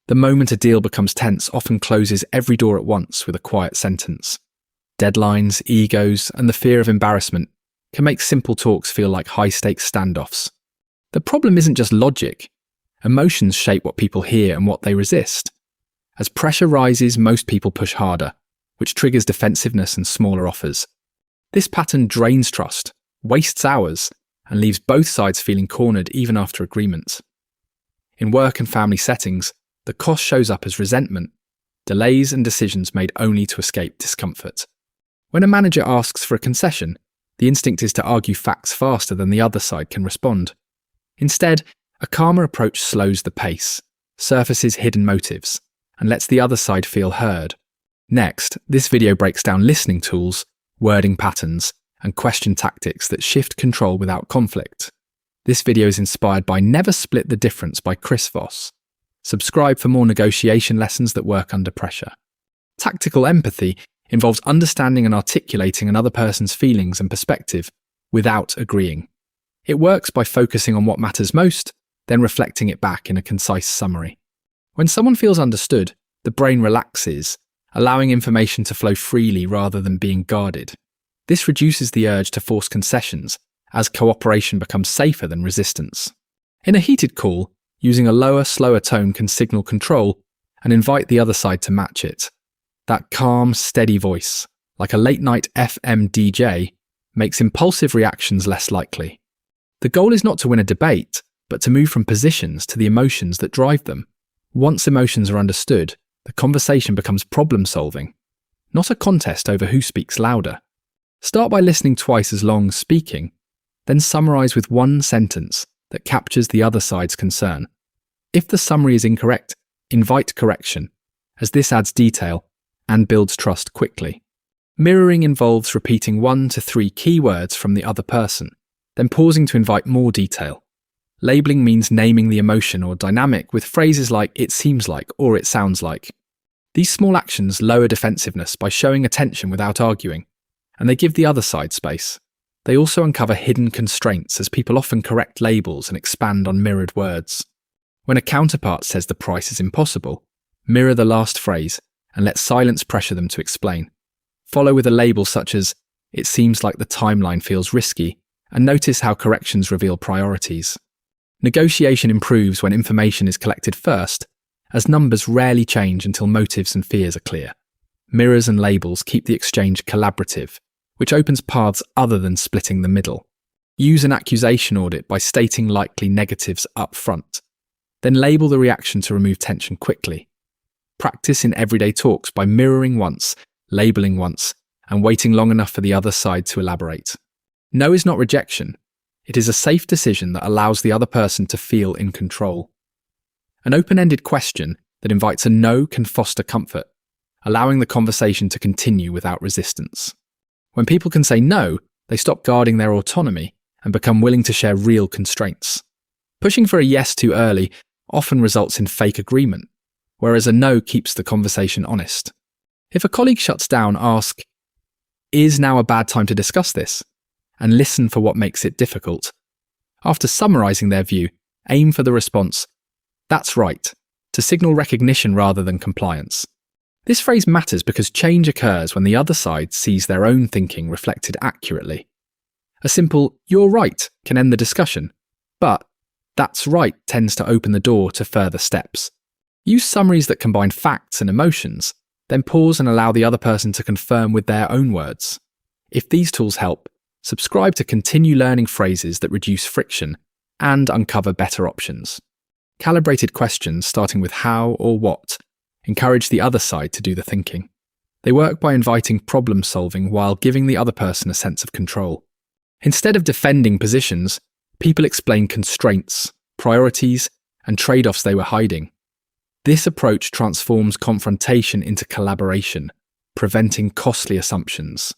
The moment a deal becomes tense often closes every door at once with a quiet sentence. Deadlines, egos, and the fear of embarrassment can make simple talks feel like high-stakes standoffs. The problem isn't just logic. Emotions shape what people hear and what they resist. As pressure rises, most people push harder, which triggers defensiveness and smaller offers. This pattern drains trust, wastes hours, and leaves both sides feeling cornered even after agreement. In work and family settings, the cost shows up as resentment, delays and decisions made only to escape discomfort. When a manager asks for a concession, the instinct is to argue facts faster than the other side can respond. Instead, a calmer approach slows the pace, surfaces hidden motives, and lets the other side feel heard. Next, this video breaks down listening tools, wording patterns, and question tactics that shift control without conflict. This video is inspired by Never Split the Difference by Voss. Subscribe for more negotiation lessons that work under pressure. Tactical empathy involves understanding and articulating another person's feelings and perspective without agreeing. It works by focusing on what matters most, then reflecting it back in a concise summary. When someone feels understood, the brain relaxes, allowing information to flow freely rather than being guarded. This reduces the urge to force concessions, as cooperation becomes safer than resistance. In a heated call, using a lower, slower tone can signal control and invite the other side to match it. That calm, steady voice, like a late-night FM DJ, makes impulsive reactions less likely. The goal is not to win a debate, but to move from positions to the emotions that drive them. Once emotions are understood, the conversation becomes problem-solving, not a contest over who speaks louder. Start by listening twice as long as speaking, then summarize with one sentence that captures the other side's concern. If the summary is incorrect, invite correction, as this adds detail and builds trust quickly. Mirroring involves repeating 1 to 3 keywords from the other person, then pausing to invite more detail. Labeling means naming the emotion or dynamic with phrases like "it seems like" or "it sounds like." These small actions lower defensiveness by showing attention without arguing, and they give the other side space. They also uncover hidden constraints, as people often correct labels and expand on mirrored words. When a counterpart says the price is impossible, mirror the last phrase and let silence pressure them to explain. Follow with a label such as "it seems like the timeline feels risky," and notice how corrections reveal priorities. Negotiation improves when information is collected first, as numbers rarely change until motives and fears are clear. Mirrors and labels keep the exchange collaborative, which opens paths other than splitting the middle. Use an accusation audit by stating likely negatives up front. Then label the reaction to remove tension quickly. Practice in everyday talks by mirroring once, labeling once, and waiting long enough for the other side to elaborate. No is not rejection. It is a safe decision that allows the other person to feel in control. An open-ended question that invites a no can foster comfort, allowing the conversation to continue without resistance. When people can say no, they stop guarding their autonomy and become willing to share real constraints. Pushing for a yes too early often results in fake agreement, whereas a no keeps the conversation honest. If a colleague shuts down, ask, "Is now a bad time to discuss this?" and listen for what makes it difficult. After summarizing their view, aim for the response, "That's right," to signal recognition rather than compliance. This phrase matters because change occurs when the other side sees their own thinking reflected accurately. A simple "you're right" can end the discussion, but "that's right" tends to open the door to further steps. Use summaries that combine facts and emotions, then pause and allow the other person to confirm with their own words. If these tools help, subscribe to continue learning phrases that reduce friction and uncover better options. Calibrated questions, starting with how or what, encourage the other side to do the thinking. They work by inviting problem solving while giving the other person a sense of control. Instead of defending positions, people explain constraints, priorities, and trade-offs they were hiding. This approach transforms confrontation into collaboration, preventing costly assumptions.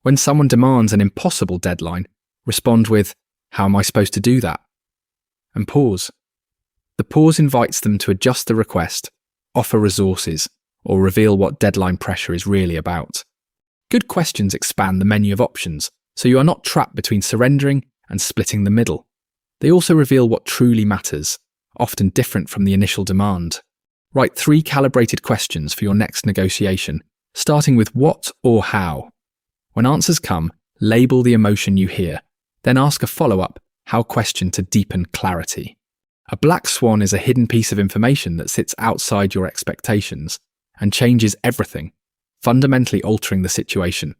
When someone demands an impossible deadline, respond with, "How am I supposed to do that?" and pause. The pause invites them to adjust the request, offer resources, or reveal what deadline pressure is really about. Good questions expand the menu of options, so you are not trapped between surrendering and splitting the middle. They also reveal what truly matters, often different from the initial demand. Write 3 calibrated questions for your next negotiation, starting with what or how. When answers come, label the emotion you hear, then ask a follow-up how question to deepen clarity. A black swan is a hidden piece of information that sits outside your expectations and changes everything, fundamentally altering the situation.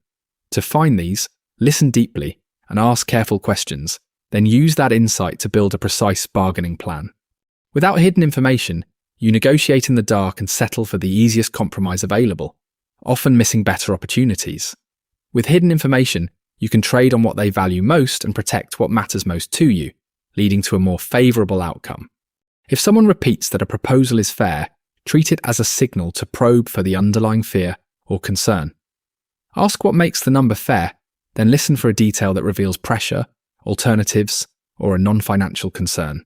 To find these, listen deeply and ask careful questions, then use that insight to build a precise bargaining plan. Without hidden information, you negotiate in the dark and settle for the easiest compromise available, often missing better opportunities. With hidden information, you can trade on what they value most and protect what matters most to you, leading to a more favourable outcome. If someone repeats that a proposal is fair, treat it as a signal to probe for the underlying fear or concern. Ask what makes the number fair, then listen for a detail that reveals pressure, alternatives, or a non-financial concern.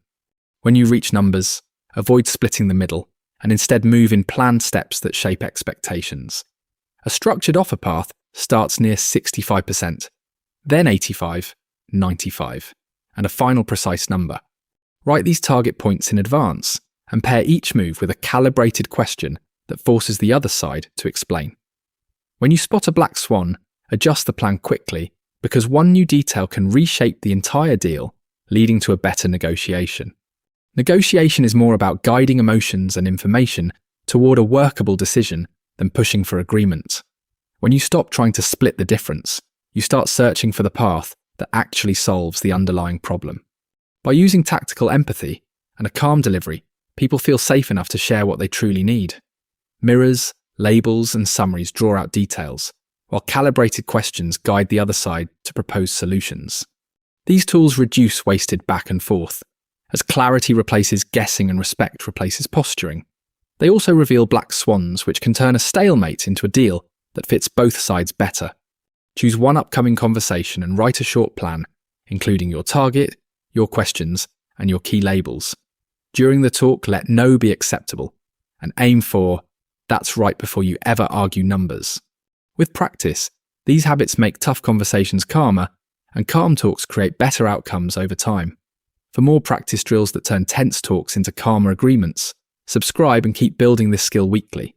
When you reach numbers, avoid splitting the middle and instead move in planned steps that shape expectations. A structured offer path starts near 65%, then 85, 95, and a final precise number. Write these target points in advance and pair each move with a calibrated question that forces the other side to explain. When you spot a black swan, adjust the plan quickly because one new detail can reshape the entire deal, leading to a better negotiation. Negotiation is more about guiding emotions and information toward a workable decision than pushing for agreement. When you stop trying to split the difference, you start searching for the path that actually solves the underlying problem. By using tactical empathy and a calm delivery, people feel safe enough to share what they truly need. Mirrors, labels, and summaries draw out details, while calibrated questions guide the other side to propose solutions. These tools reduce wasted back and forth, as clarity replaces guessing and respect replaces posturing. They also reveal black swans, which can turn a stalemate into a deal that fits both sides better. Choose one upcoming conversation and write a short plan, including your target, your questions, and your key labels. During the talk, let no be acceptable, and aim for that's right before you ever argue numbers. With practice, these habits make tough conversations calmer, and calm talks create better outcomes over time. For more practice drills that turn tense talks into calmer agreements, subscribe and keep building this skill weekly.